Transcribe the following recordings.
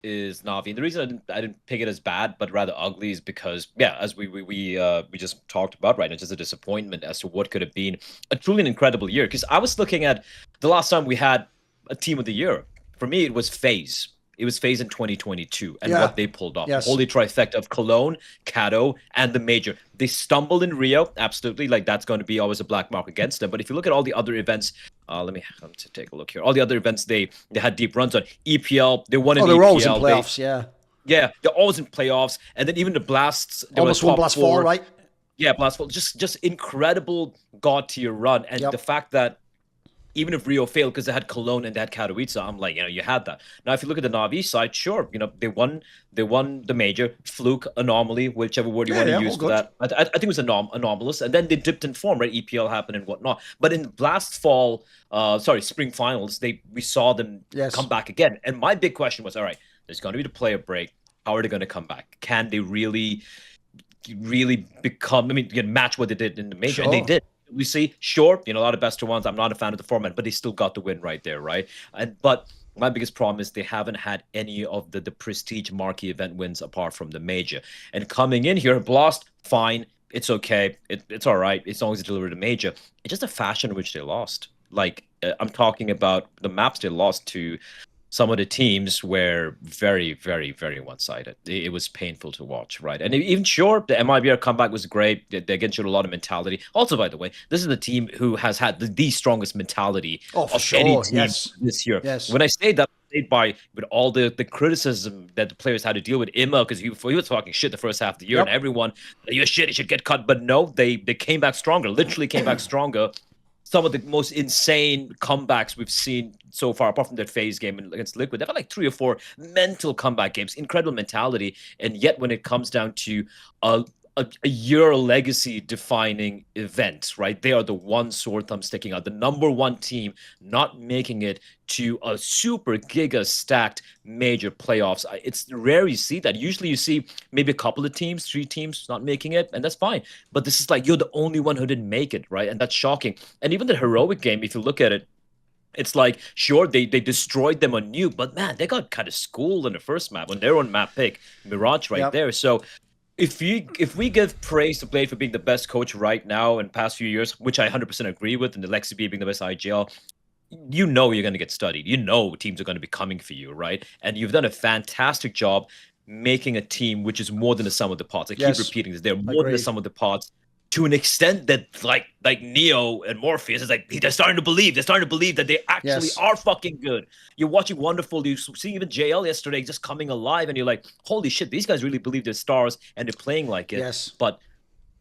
is Navi. And the reason I didn't pick it as bad, but rather ugly, is because yeah, as we just talked about, right, it's just a disappointment as to what could have been a truly an incredible year. Because I was looking at the last time we had a team of the year. For me, it was FaZe. It was FaZe in 2022 and Yeah. what they pulled off. The Yes. holy trifecta of Cologne, Cato, and the Major. They stumbled in Rio, absolutely. Like that's going to be always a black mark against them. But if you look at all the other events, let me take a look here. All the other events they had deep runs on. EPL, they won in Oh, they were always in EPL. playoffs. Yeah. Yeah, they're always in playoffs, and then even the Blasts, they were Almost won top Blast 4, four. right? Yeah, Blast 4, just incredible god tier run, and Yep. the fact that even if Rio failed because they had Cologne and they had Katowice, I'm like, you had that. Now, if you look at the Navi side, sure, they won the major, fluke, anomaly, whichever word you want to use for that. I think it was anomalous, and then they dipped in form, right? EPL happened and whatnot. But in spring finals, we saw them come back again. And my big question was, all right, there's going to be the player break. How are they going to come back? Can they really become? I mean, match what they did in the major, and they did. We see, sure, a lot of best of ones. I'm not a fan of the format, but they still got the win right there, right? But my biggest problem is they haven't had any of the prestige marquee event wins apart from the major. And coming in here, Blast, fine, it's okay, it's all right as long as they deliver the major. It's just the fashion in which they lost. Like I'm talking about the maps they lost to. Some of the teams were very, very, very one-sided. It was painful to watch, right? And even sure, the MIBR comeback was great. They again showed a lot of mentality. Also, by the way, this is the team who has had the strongest mentality of any team this year. When I say that, with all the criticism that the players had to deal with Imma, because he was talking shit the first half of the year, and everyone, you're shit, you should get cut. But no, they came back stronger, literally came back stronger. Some of the most insane comebacks we've seen so far, apart from their FaZe game against Liquid. They've had like 3 or 4 mental comeback games, incredible mentality. And yet when it comes down to a year legacy defining event, right? They are the one sore thumb sticking out, the number one team not making it to a super giga stacked major playoffs. It's rare you see that. Usually you see maybe a couple of teams, 3 teams not making it, and that's fine. But this is like, you're the only one who didn't make it, right? And that's shocking. And even the heroic game, if you look at it, it's like, sure, they destroyed them on Nuke, but man, they got kind of schooled in the first map on their own map pick, Mirage right there. So if we give praise to Blade for being the best coach right now in the past few years, which I 100% agree with, and the Lexi B being the best IGL, you're going to get studied. Teams are going to be coming for you, right? And you've done a fantastic job making a team which is more than the sum of the parts. I keep repeating this. They're more than the sum of the parts, to an extent that like Neo and Morpheus is like, they're starting to believe. They're starting to believe that they actually are fucking good. You're watching Wonderful. You see even JL yesterday just coming alive, and you're like, holy shit, these guys really believe they're stars and they're playing like it. But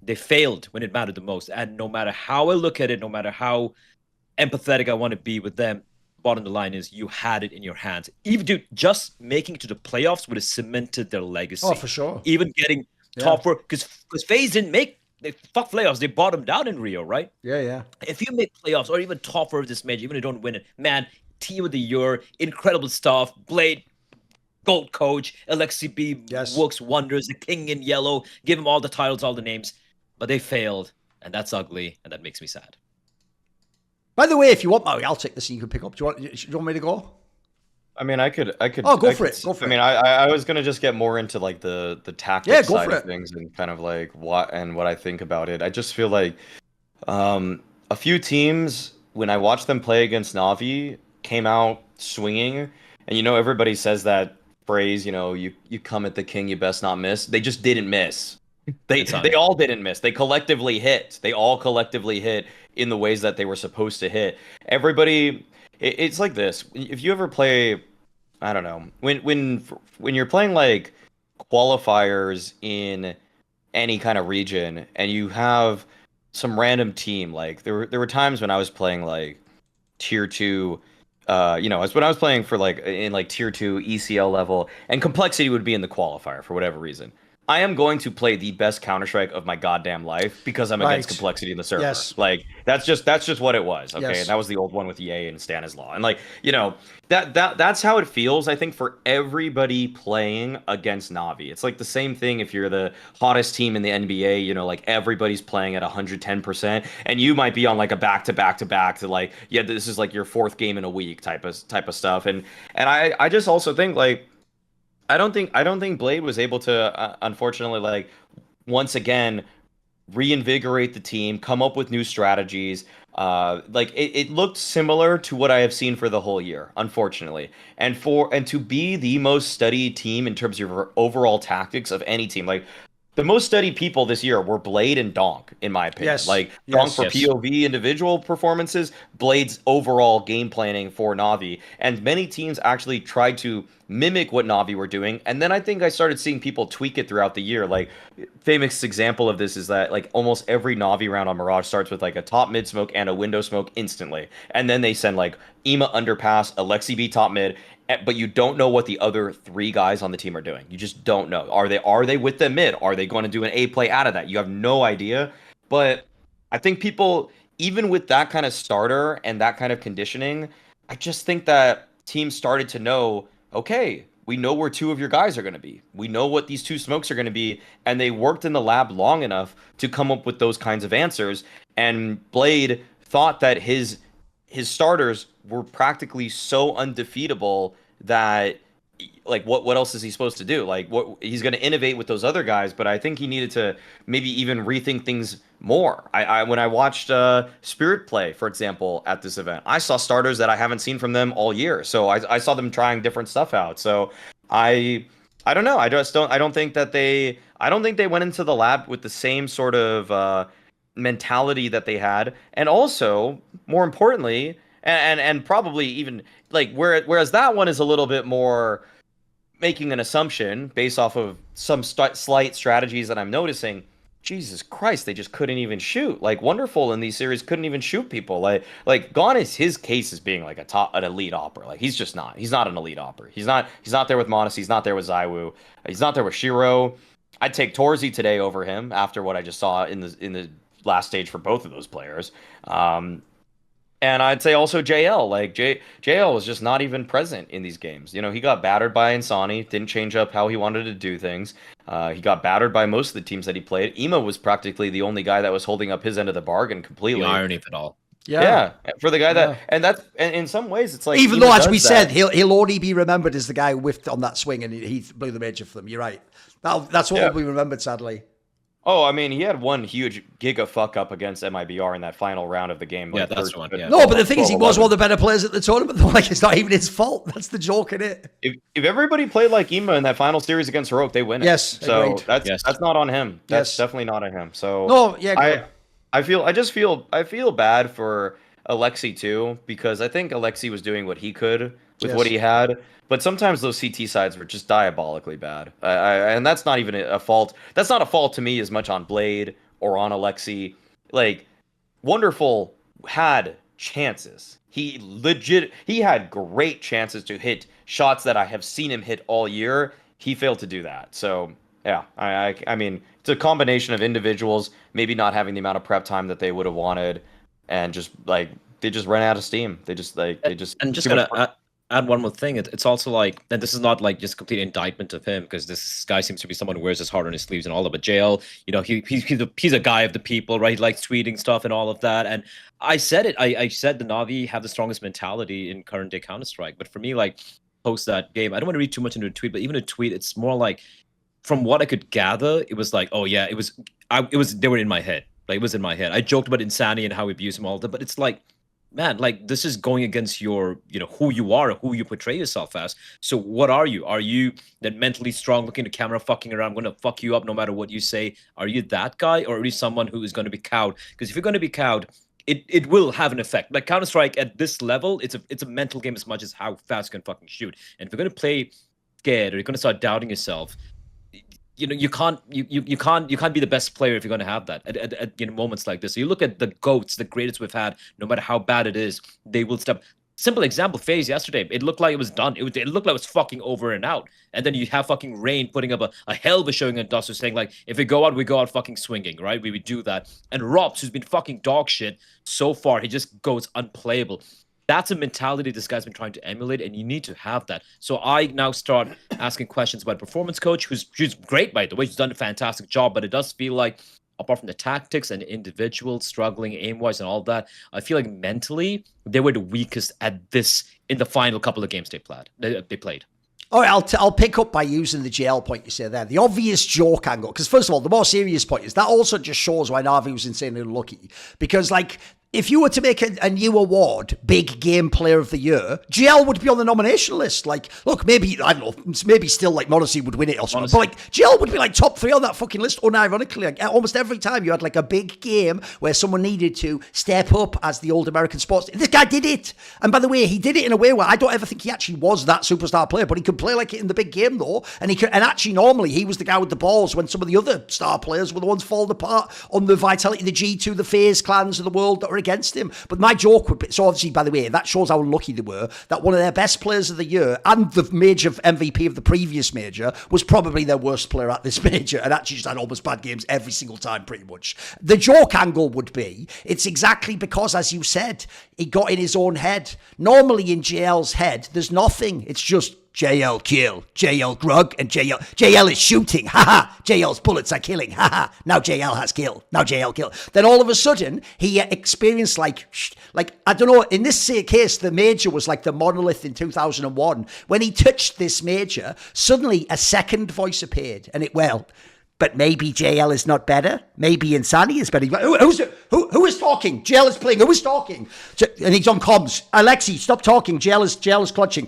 they failed when it mattered the most. And no matter how I look at it, no matter how empathetic I want to be with them, bottom line is you had it in your hands. Even just making it to the playoffs would have cemented their legacy. Oh, for sure. Even getting top 4, because FaZe didn't make. Fuck playoffs. They bottomed out in Rio, right? Yeah. If you make playoffs or even top 4 of this major, even if you don't win it, man, team of the year, incredible stuff. Blade, GOAT coach, Alexi B works wonders, the king in yellow, give him all the titles, all the names, but they failed, and that's ugly, and that makes me sad. By the way, if you want, Maui, I'll take this and you can pick up. Do you want me to go? I mean, I could. Oh, go for it. Go for it. I mean, I was gonna just get more into like the tactics side of things and kind of like what I think about it. I just feel like a few teams, when I watched them play against Navi, came out swinging, and everybody says that phrase, you come at the king, you best not miss. They just didn't miss. They all didn't miss. They collectively hit. They all collectively hit in the ways that they were supposed to hit. Everybody. It's like this. If you ever play, I don't know, when you're playing like qualifiers in any kind of region, and you have some random team, like there were times when I was playing like tier 2, when I was playing for like in like tier 2 ECL level, and complexity would be in the qualifier for whatever reason. I am going to play the best Counter-Strike of my goddamn life because I'm against complexity in the server. Like that's just what it was. Okay. And that was the old one with EA and Stanislaw. And like, that's how it feels, I think, for everybody playing against Navi. It's like the same thing if you're the hottest team in the NBA, like everybody's playing at 110%, and you might be on like a back-to-back to like, this is like your 4th game in a week type of stuff. And I just also think like I don't think Blade was able to, unfortunately, like once again reinvigorate the team, come up with new strategies. Like it looked similar to what I have seen for the whole year, unfortunately. And to be the most studied team in terms of your overall tactics of any team, like the most studied people this year were Blade and Donk, in my opinion. Yes. Like Yes. Donk for POV individual performances, Blade's overall game planning for Na'Vi. And many teams actually tried to mimic what Na'Vi were doing. And then I think I started seeing people tweak it throughout the year. Like famous example of this is that like almost every Na'Vi round on Mirage starts with like a top mid smoke and a window smoke instantly. And then they send like Ema underpass, Alexi B top mid, but you don't know what the other three guys on the team are doing. You just don't know. Are they with the mid? Are they going to do an A play out of that? You have no idea. But I think people, even with that kind of starter and that kind of conditioning, I just think that teams started to know, okay, we know where two of your guys are going to be. We know what these two smokes are going to be. And they worked in the lab long enough to come up with those kinds of answers. And Blade thought that his starters were practically so undefeatable that like what else is he supposed to do? Like what he's going to innovate with those other guys, but I think he needed to maybe even rethink things more. I when I watched Spirit play, for example, at this event, I saw starters that I haven't seen from them all year. So I saw them trying different stuff out. So I don't know. I don't think they went into the lab with the same sort of mentality that they had. And also, more importantly, and probably even like whereas that one is a little bit more making an assumption based off of some slight strategies that I'm noticing. Jesus Christ, they just couldn't even shoot. Like Wonderful in these series couldn't even shoot people. Like Gone is his case as being like an elite opera. Like he's just not. He's not an elite opera. He's not there with Modesty. He's not there with Zywoo. He's not there with Shiro. I'd take Torzy today over him after what I just saw in the last stage for both of those players. And I'd say also JL. Like JL was just not even present in these games. You know, he got battered by Insani, didn't change up how he wanted to do things. He got battered by most of the teams that he played. Ema was practically the only guy that was holding up his end of the bargain completely. The irony of it all. Yeah, for the guy that, and in some ways it's like, even though, as we said, he'll only be remembered as the guy who whiffed on that swing and he blew the major for them. You're right. That's what will be remembered, sadly. Oh, I mean, he had one huge giga fuck up against MIBR in that final round of the game. Yeah, that's one. Yeah. No, but the thing is, he was one of the better players at the tournament. Though, like, it's not even his fault. That's the joke in it. If everybody played like Ema in that final series against Heroic, they win it. Yes, so agreed. That's not on him. That's definitely not on him. So no, yeah. I feel bad for Alexi too, because I think Alexi was doing what he could with what he had. But sometimes those CT sides were just diabolically bad. And that's not even a fault. That's not a fault to me as much on Blade or on Alexi. Like, Wonderful had chances. He had great chances to hit shots that I have seen him hit all year. He failed to do that. So, yeah, I mean, it's a combination of individuals maybe not having the amount of prep time that they would have wanted, and just like they just ran out of steam. They just and just gonna add one more thing. It's also like, and this is not like just complete indictment of him, because this guy seems to be someone who wears his heart on his sleeves and all that. But JL, you know, he's a guy of the people, right? He likes tweeting stuff and all of that. And I said it. I said the Na'Vi have the strongest mentality in current day Counter-Strike. But for me, like post that game, I don't want to read too much into a tweet, but even a tweet, it's more like, from what I could gather, it was like, oh yeah, they were in my head. Like, it was in my head. I joked about Insanity and how we abuse him all that, but it's like, man, like, this is going against your, you know, who you are, who you portray yourself as. So what are you? Are you that mentally strong, looking at the camera, fucking around, going to fuck you up no matter what you say? Are you that guy, or are you someone who is going to be cowed? Because if you're going to be cowed, it will have an effect. Like Counter-Strike at this level, it's a mental game as much as how fast you can fucking shoot. And if you're going to play scared, or you're going to start doubting yourself, you know, you can't be the best player if you're going to have that at you know, moments like this. So you look at the GOATs, the greatest we've had, no matter how bad it is, they will step. Simple example, FaZe yesterday, it looked like it was done. It looked like it was fucking over and out. And then you have fucking Rain putting up a hell of a showing on Duster, saying like, if we go out fucking swinging, right? We would do that. And Robs, who's been fucking dog shit so far, he just goes unplayable. That's a mentality this guy's been trying to emulate, and you need to have that. So I now start asking questions about performance coach, who's great, by the way. He's done a fantastic job, but it does feel like, apart from the tactics and individuals struggling aim-wise and all that, I feel like mentally they were the weakest at this in the final couple of games they played. All right, I'll pick up by using the JL point you say there. The obvious joke angle, because first of all, the more serious point is that also just shows why Na'Vi was insanely unlucky. Because, like, if you were to make a new award, Big Game Player of the Year, GL would be on the nomination list. Like, look, maybe, I don't know, maybe still, like, Modesty would win it or something. But, like, GL would be, like, top 3 on that fucking list, unironically. Like, almost every time you had, like, a big game where someone needed to step up as the old American sports. This guy did it. And by the way, he did it in a way where I don't ever think he actually was that superstar player, but he could play like it in the big game, though. And actually, normally, he was the guy with the balls when some of the other star players were the ones falling apart on the Vitality, the G2, the FaZe clans of the world that were against him. But my joke would be, so obviously, by the way, that shows how unlucky they were, that one of their best players of the year and the major MVP of the previous major was probably their worst player at this major and actually just had almost bad games every single time, pretty much. The joke angle would be, it's exactly because, as you said, he got in his own head. Normally in JL's head, there's nothing. It's just JL kill, JL grug, and JL is shooting, haha, JL's bullets are killing, haha, now JL has kill, now JL kill. Then all of a sudden, he experienced like, I don't know, in this case, the major was like the monolith in 2001. When he touched this major, suddenly a second voice appeared, and but maybe JL is not better. Maybe Insani is better. Who is talking? JL is playing. Who is talking? And he's on comms. Alexi, stop talking. JL is clutching.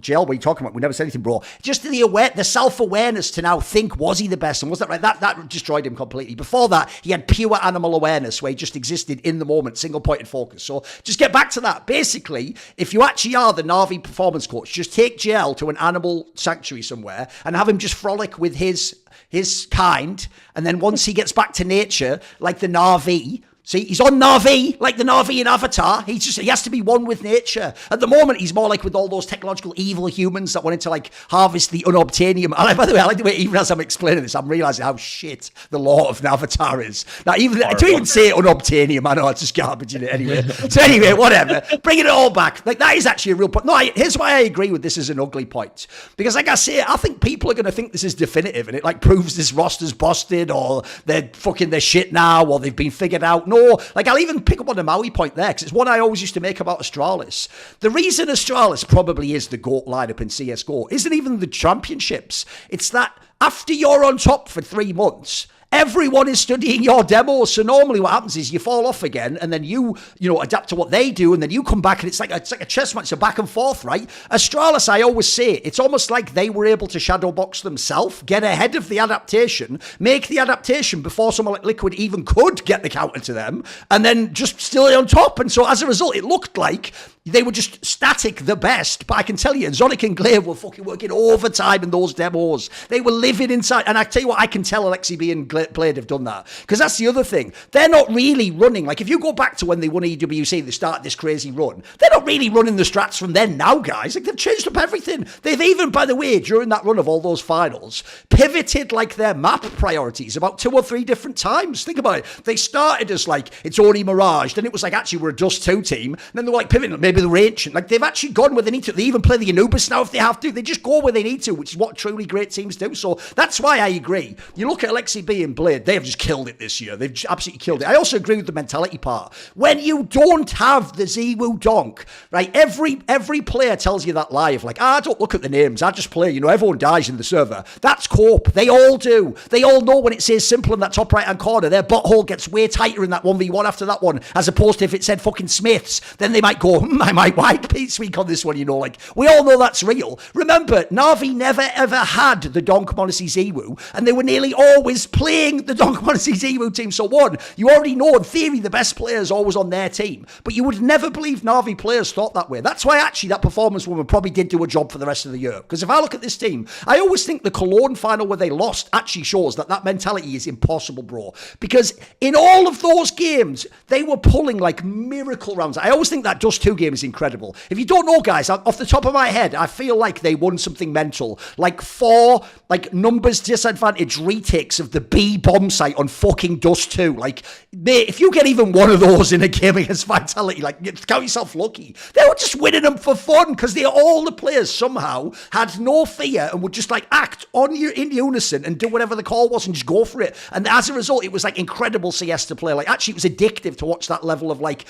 JL, what are you talking about? We never said anything, bro. Just the self-awareness to now think, was he the best? And was that right? That destroyed him completely. Before that, he had pure animal awareness where he just existed in the moment, single-pointed focus. So just get back to that. Basically, if you actually are the Na'Vi performance coach, just take JL to an animal sanctuary somewhere and have him just frolic with his kind. And then once he gets back to nature, like the Na'Vi, see, he's on Na'Vi, like the Na'Vi in Avatar. He has to be one with nature. At the moment, he's more like with all those technological evil humans that wanted to like harvest the unobtainium. And by the way, I like the way even as I'm explaining this, I'm realizing how shit the lore of Avatar is. Now, to even say unobtainium, I know it's just garbage in it anyway. So anyway, whatever. Bringing it all back. Like that is actually a real point. No, here's why I agree with this is an ugly point. Because like I say, I think people are going to think this is definitive and it like proves this roster's busted or they're shit now or they've been figured out. No, like I'll even pick up on the Maui point there because it's one I always used to make about Astralis. The reason Astralis probably is the GOAT lineup in CSGO isn't even the championships. It's that after you're on top for 3 months, everyone is studying your demos. So normally what happens is you fall off again and then you adapt to what they do and then you come back and it's like a chess match, so back and forth, right? Astralis, I always say, it's almost like they were able to shadow box themselves, get ahead of the adaptation, make the adaptation before someone like Liquid even could get the counter to them, and then just still on top. And so as a result, it looked like they were just static the best. But I can tell you, Zonic and Glaive were fucking working overtime in those demos. They were living inside. And I tell you what, I can tell Alexi B and Blade have done that. Because that's the other thing. They're not really running. Like, if you go back to when they won EWC, they started this crazy run. They're not really running the strats from then now, guys. Like, they've changed up everything. They've even, by the way, during that run of all those finals, pivoted, like, their map priorities about 2 or 3 different times. Think about it. They started as, like, it's only Mirage. Then it was like, actually, we're a Dust 2 team. And then they were, like, pivoting. Maybe they're ancient. Like, they've actually gone where they need to. They even play the Anubis now if they have to. They just go where they need to, which is what truly great teams do. So that's why I agree. You look at Alexi B and Blade, they have just killed it this year. They've just absolutely killed it. I also agree with the mentality part. When you don't have the Ziwu donk, right, every player tells you that lie of like, I don't look at the names, I just play, everyone dies in the server. That's cope. They all do. They all know when it says simple in that top right-hand corner, their butthole gets way tighter in that 1v1 after that one, as opposed to if it said fucking Smiths, then they might go, I might wipe Pete Sweek on this one, like, we all know that's real. Remember, Na'Vi never ever had the Donk Monacy Ziwu, and they were nearly always playing the Donk Monacy Ziwu team. So one, you already know in theory the best players always on their team, but you would never believe Na'Vi players thought that way. That's why actually that performance woman probably did do a job for the rest of the year. Because if I look at this team, I always think the Cologne final where they lost actually shows that mentality is impossible, bro. Because in all of those games, they were pulling like miracle rounds. I always think that Dust 2 game is incredible. If you don't know, guys, off the top of my head, I feel like they won something mental. Like 4 numbers disadvantage retakes of the B bomb site on fucking Dust 2. Like, mate, if you get even one of those in a game against Vitality, like, count yourself lucky. They were just winning them for fun because all the players somehow had no fear and would just like act in unison and do whatever the call was and just go for it. And as a result, it was like incredible CS to play. Like, actually, it was addictive to watch that level of like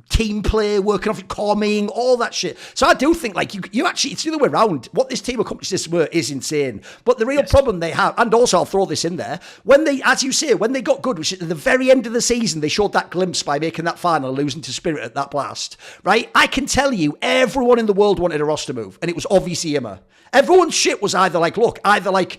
team play, working off your core farming, all that shit. So I do think, like, you actually, it's the other way around. What this team accomplished this year is insane. But the real problem they have, and also I'll throw this in there, when they, as you say, when they got good, which at the very end of the season, they showed that glimpse by making that final, losing to Spirit at that blast, right? I can tell you, everyone in the world wanted a roster move, and it was obviously Immer. Everyone's shit was either like, look, either like,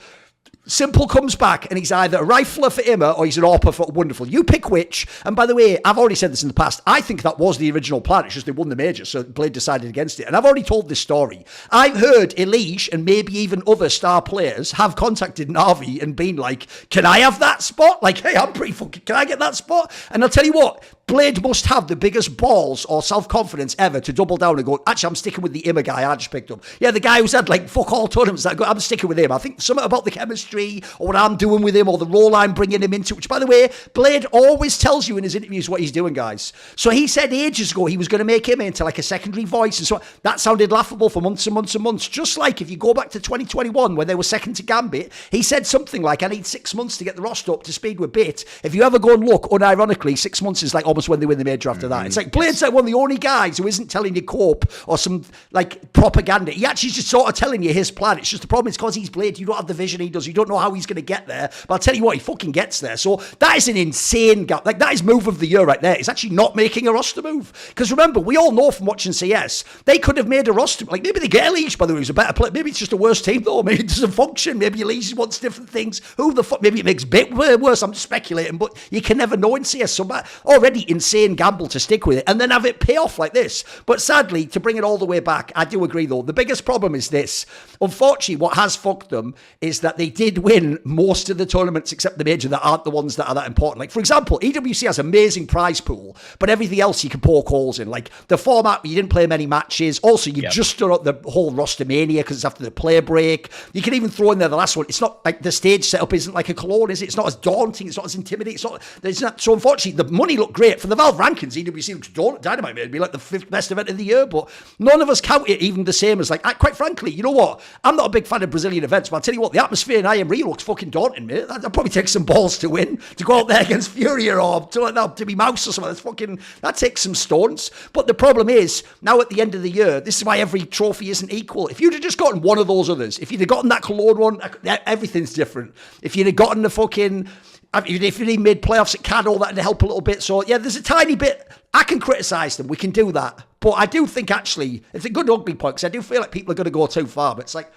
Simple comes back and he's either a rifler for Immer or he's an AWPer for Wonderful. You pick which. And by the way, I've already said this in the past. I think that was the original plan. It's just they won the major, so Blade decided against it. And I've already told this story. I've heard Elige and maybe even other star players have contacted Na'Vi and been like, can I have that spot? Like, hey, I'm pretty fucking, can I get that spot? And I'll tell you what, Blade must have the biggest balls or self-confidence ever to double down and go, actually, I'm sticking with the Immer guy I just picked up. Yeah, the guy who's had like fuck all tournaments, I'm sticking with him. I think something about the chemistry or what I'm doing with him or the role I'm bringing him into, which, by the way, Blade always tells you in his interviews what he's doing, guys. So he said ages ago he was going to make him into like a secondary voice, and so that sounded laughable for months and months and months. Just like if you go back to 2021 when they were second to Gambit, he said something like, I need 6 months to get the roster up to speed with Bit. If you ever go and look, unironically, 6 months is like almost when they win the major after that. It's like Blade's like one of the only guys who isn't telling you cope or some like propaganda. He actually just sort of telling you his plan. It's just the problem is because he's Blade, you don't have the vision he does. You don't know how he's going to get there. But I'll tell you what, he fucking gets there. So that is an insane gap. Like, that is move of the year right there. It's actually not making a roster move. Because remember, we all know from watching CS, they could have made a roster. Like, maybe they get Elige, by the way, who's a better player. Maybe it's just a worse team, though. Maybe it doesn't function. Maybe Elige wants different things. Who the fuck? Maybe it makes Bit worse. I'm just speculating. But you can never know in CS. So already insane gamble to stick with it and then have it pay off like this. But sadly, to bring it all the way back, I do agree, though. The biggest problem is this. Unfortunately, what has fucked them is that they did win most of the tournaments except the major that aren't the ones that are that important. Like, for example, EWC has amazing prize pool, but everything else you can poke holes in. Like, the format, you didn't play many matches. Also, you've just done up the whole roster mania because it's after the player break. You can even throw in there the last one. It's not like the stage setup isn't like a Cologne, is it? It's not as daunting. It's not as intimidating. It's not. So, unfortunately, the money looked great. For the Valve rankings, EWC looks Dynamite made it be like the 5th best event of the year, but none of us count it even the same as like, quite frankly, you know what? I'm not a big fan of Brazilian events, but I'll tell you what, the atmosphere in IM Rio looks fucking daunting, mate. That'd probably take some balls to win, to go out there against Furia or to be Mouse or something. That takes some stones. But the problem is, now at the end of the year, this is why every trophy isn't equal. If you'd have just gotten one of those others, if you'd have gotten that Cologne one, everything's different. If you'd have gotten the fucking, if you'd even made playoffs at CAD, all that to help a little bit. So yeah, there's a tiny bit. I can criticise them. We can do that. But I do think actually, it's a good ugly point because I do feel like people are going to go too far. But it's like,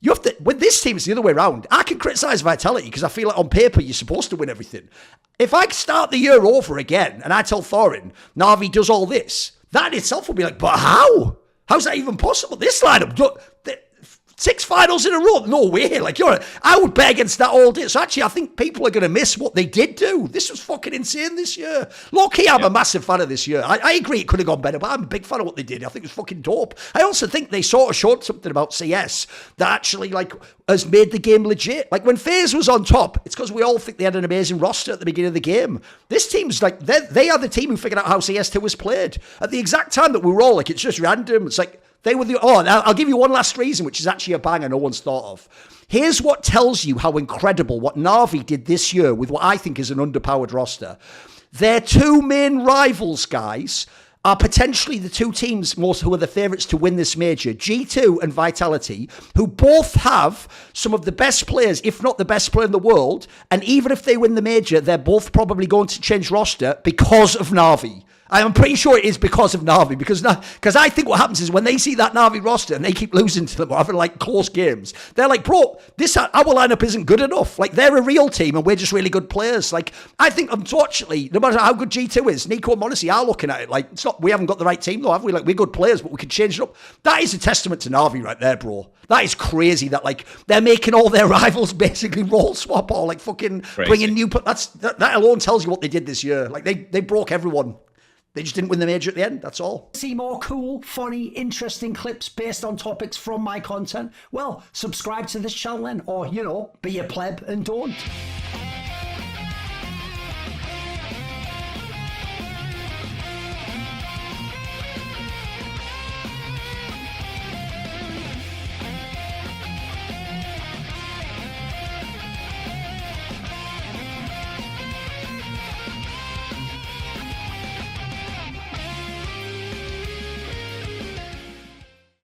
you have to, with this team, it's the other way around. I can criticise Vitality because I feel like on paper, you're supposed to win everything. If I start the year over again and I tell Thorin, Na'Vi does all this, that in itself will be like, but how? How's that even possible? This lineup, 6 finals in a row? No way. Like, I would bet against that all day. So actually, I think people are going to miss what they did do. This was fucking insane this year. Low-key, I'm a massive fan of this year. I agree it could have gone better, but I'm a big fan of what they did. I think it was fucking dope. I also think they sort of showed something about CS that actually, like, has made the game legit. Like, when FaZe was on top, it's because we all think they had an amazing roster at the beginning of the game. This team's like, they are the team who figured out how CS2 was played. At the exact time that we were all like, it's just random. It's like, they were I'll give you one last reason, which is actually a banger no one's thought of. Here's what tells you how incredible what Na'Vi did this year with what I think is an underpowered roster. Their 2 main rivals, guys, are potentially the 2 teams who are the favourites to win this major, G2 and Vitality, who both have some of the best players, if not the best player in the world, and even if they win the major, they're both probably going to change roster because of Na'Vi. I'm pretty sure it is because of Na'Vi, because I think what happens is when they see that Na'Vi roster and they keep losing to them or having like close games, they're like, bro, our lineup isn't good enough. Like, they're a real team and we're just really good players. Like, I think, unfortunately, no matter how good G2 is, Nico and Monacy are looking at it like, it's not, we haven't got the right team though, have we? Like, we're good players, but we could change it up. That is a testament to Na'Vi right there, bro. That is crazy that, like, they're making all their rivals basically role swap or like fucking bringing new, that alone tells you what they did this year. Like, they broke everyone. They just didn't win the major at the end, that's all. See more cool, funny, interesting clips based on topics from my content? Well, subscribe to this channel then, or, be a pleb and don't.